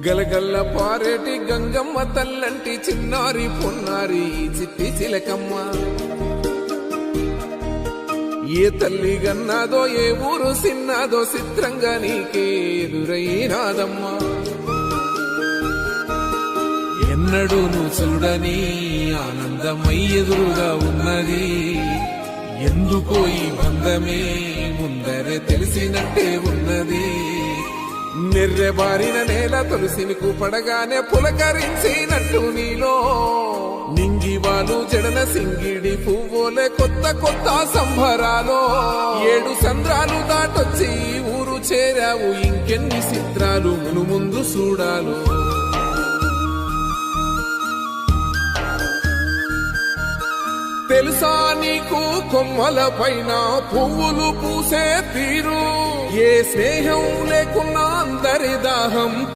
గలగల్ల పారేటి గంగమ్మ తల్లంటి చిన్నారి పొన్నారి చిట్టి చిలకమ్మ. ఏ తల్లి గన్నాదో ఏ ఊరు సిన్నాదో చిత్రంగా నీకే ఎదురైనాదమ్మా. ఎన్నడూ నువ్వు చూడని ఆనందమై ఎదురుగా ఉన్నది. ఎందుకో ఈ బంధమే ముందరే తెలిసినట్టే ఉన్నది. నెర్రెబారిన నేల తులసినికు పడగానే పులకరించినట్టు నీలో నింగివాలు జడన సింగిడి పువ్వులే కొత్త కొత్త సంబరాలో. 7 సంద్రాలు దాటొచ్చి ఊరు చేరావు, ఇంకెన్ని చిత్రాలు మును ముందు చూడాలు. తెలుసా నీకు కొమ్మల పైన పువ్వులు పూసే తీరు, ఏ స్నేహం లేకున్నా అందరి దాహం